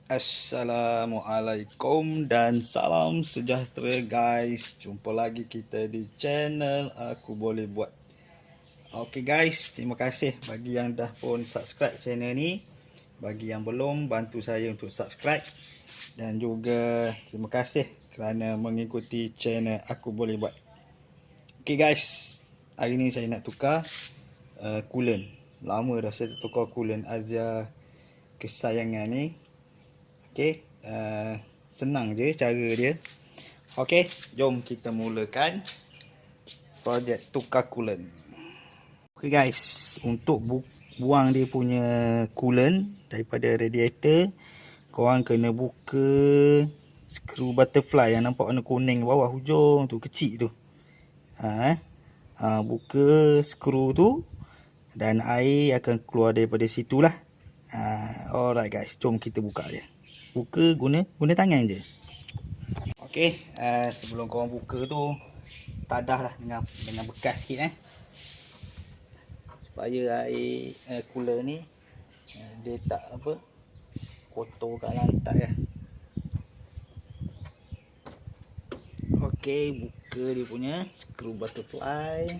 Assalamualaikum dan salam sejahtera guys. Jumpa lagi kita di channel Aku Boleh Buat. Okey guys, terima kasih bagi yang dah pun subscribe channel ni. Bagi yang belum, bantu saya untuk subscribe. Dan juga terima kasih kerana mengikuti channel Aku Boleh Buat. Okey guys, hari ni saya nak tukar coolant. Lama dah saya tukar coolant Asia kesayangan ni. Okey, senang je cara dia. Okey, jom kita mulakan projek tukar coolant. Okey guys, untuk buang dia punya coolant daripada radiator, korang kena buka skru butterfly yang nampak warna kuning bawah hujung tu, kecil tu. Buka skru tu dan air akan keluar daripada situlah. Alright guys, jom kita buka dia. Buka guna tangan je. Okey, sebelum korang buka tu, tadah lah dengan bekas sikit supaya air cooler ni dia tak kotor kat lantai . Okey, buka dia punya skru butterfly.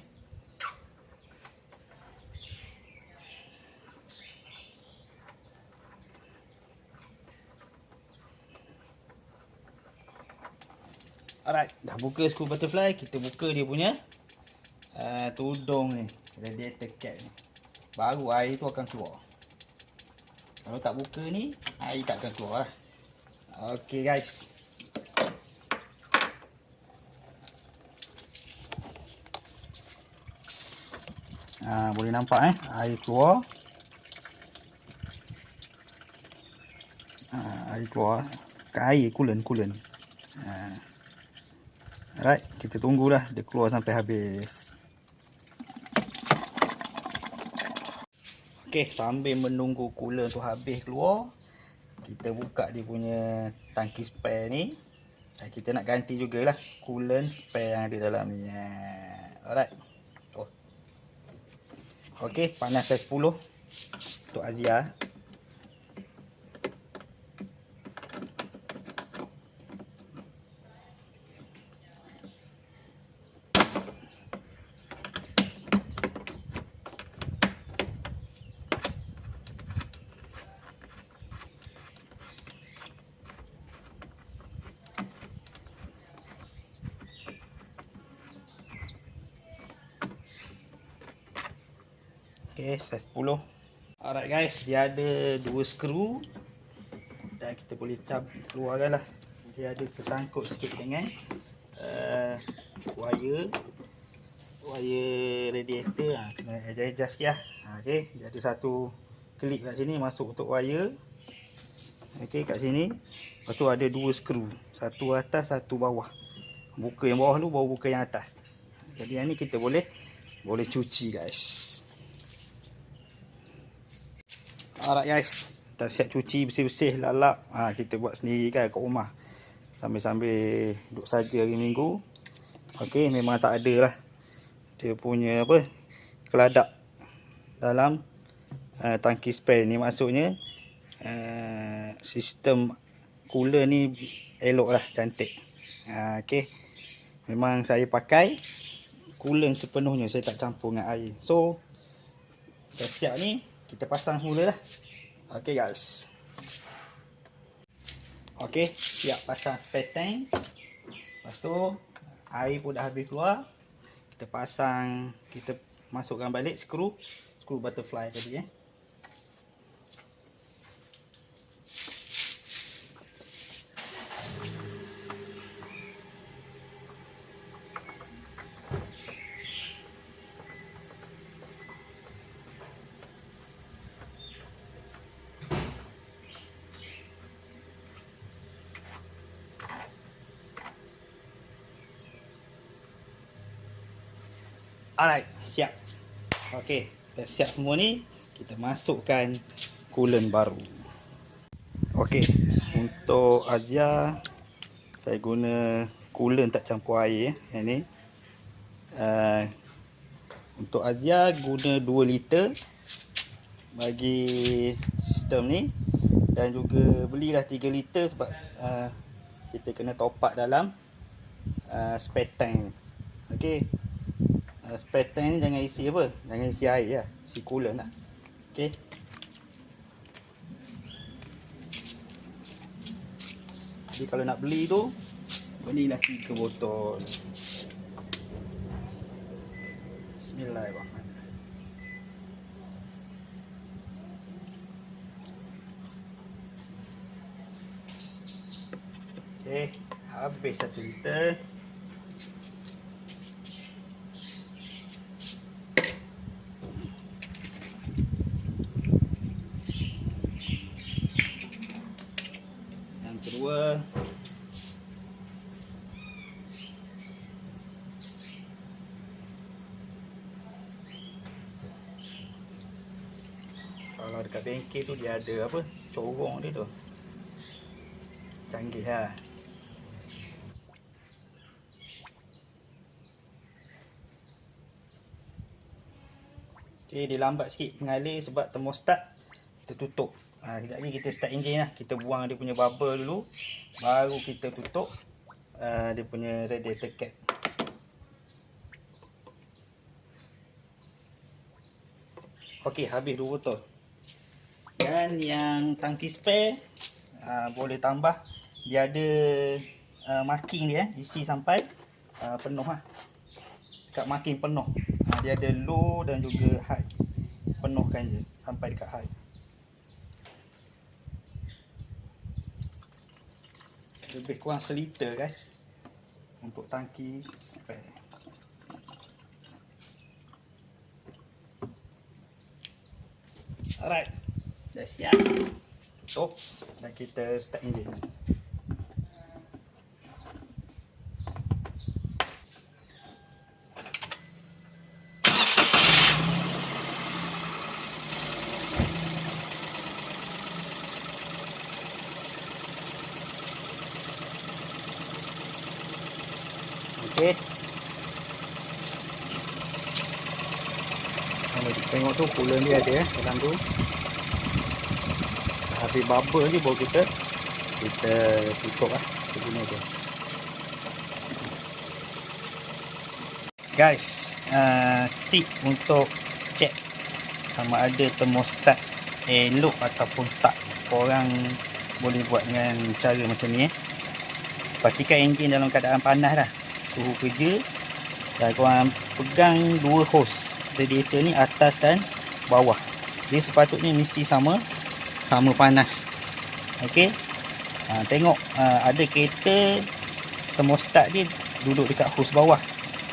Alright, dah buka skru butterfly, kita buka dia punya tudung ni, radiator cap ni. Baru air tu akan keluar. Kalau tak buka ni, air tak akan keluar lah. Okey guys. Boleh nampak air keluar. Air keluar. Air coolant. Alright, kita tunggulah dia keluar sampai habis. Okey, sambil menunggu coolant tu habis keluar, kita buka dia punya tangki spare ni. Dan kita nak ganti jugalah coolant spare yang ada dalam ni. Alright. Okey, panas saya 10 untuk Asia. Okey, size 10. Alright guys, dia ada 2 skru dan kita boleh keluarkan lah. Dia ada tersangkut sikit dengan wire radiator. Kena adjust sikit lah. Okey, dia ada satu klip kat sini masuk untuk wire. Okey, kat sini. Lepas tu ada 2 skru, satu atas, satu bawah. Buka yang bawah dulu, baru buka yang atas. Jadi yang ni kita boleh cuci guys. Alright guys, dah siap cuci bersih-bersih, lalap. Kita buat sendiri kan kat rumah. Sambil-sambil duduk saja hari Minggu. Okey, memang tak ada lah dia punya keladak dalam tangki spare ni. Maksudnya sistem cooler ni elok lah, cantik. Okey, memang saya pakai coolant sepenuhnya, saya tak campur dengan air. So dah siap ni, kita pasang mula lah. Okey guys. Okey, siap pasang spare tank. Lepas tu air pun dah habis keluar. Kita masukkan balik skru butterfly tadi . Alright, siap. Okey, dah siap semua ni. Kita masukkan coolant baru. Okey, untuk Asia saya guna coolant tak campur air yang ni. Untuk Asia guna 2 liter bagi sistem ni. dan juga belilah 3 liter sebab kita kena top up dalam spare tank. Okey. Spare tank ni jangan isi apa? Jangan isi air lah, isi coolant lah. Okey. Jadi kalau nak beli tu, belilah 3 botol. Bismillahirrahmanirrahim. Okey, habis 1 liter. Yang kedua, kalau dekat bengkel tu dia ada apa, corong dia tu, canggih lah. Okay, dia lambat sikit mengalir sebab termostat tertutup. Sekejap lagi kita start enjin lah. Kita buang dia punya bubble dulu, baru kita tutup dia punya radiator cap. Ok, habis 2 botol. Dan yang tangki spare boleh tambah. Dia ada marking dia, isi sampai penuh lah. Dekat marking penuh. Dia ada low dan juga high. Penuhkan je sampai dekat high. Lebih kurang 1 liter guys untuk tangki spare. Alright, dah siap. Tutup dan kita start enjin. Okey. Kalau kita tengok tu coolant dia ada dalam tu. Habis bubble je baru kita tutup lah. Begini je. Guys, tip untuk check sama ada termostat elok ataupun tak. Korang boleh buat dengan cara macam ni. Pastikan enjin dalam keadaan panas dah, suhu kerja. Dan korang pegang 2 hose radiator ni, atas dan bawah. Dia sepatutnya mesti sama panas. Okey. Tengok ada kereta termostat dia duduk dekat hose bawah.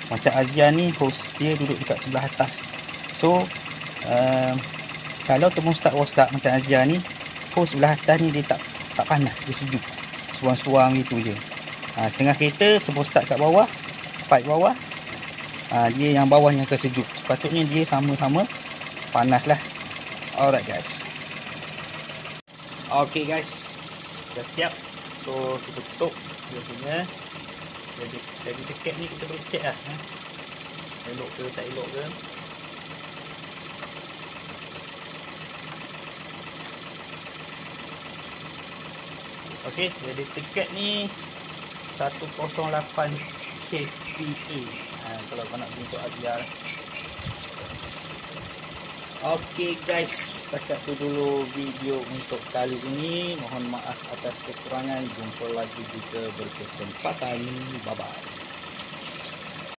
Macam Azian ni hose dia duduk dekat sebelah atas. So kalau termostat rosak macam Azian ni, hose sebelah atas ni dia tak panas, dia sejuk. Suam-suam gitu je. Setengah kereta termostat kat bawah, pipe bawah, dia yang bawah yang akan sejuk. Sepatutnya dia sama-sama panas lah. Alright guys. Okay guys, dah siap. So kita tutup dia punya. Jadi dekat ni kita boleh check lah, elok ke tak elok ke. Okay, jadi dekat ni 108 kPa. Kalau kau nak bentuk ajar. Okay guys, setakat tu dulu video untuk kali ini. Mohon maaf atas kekurangan. Jumpa lagi jika berkesempatan. Bye bye.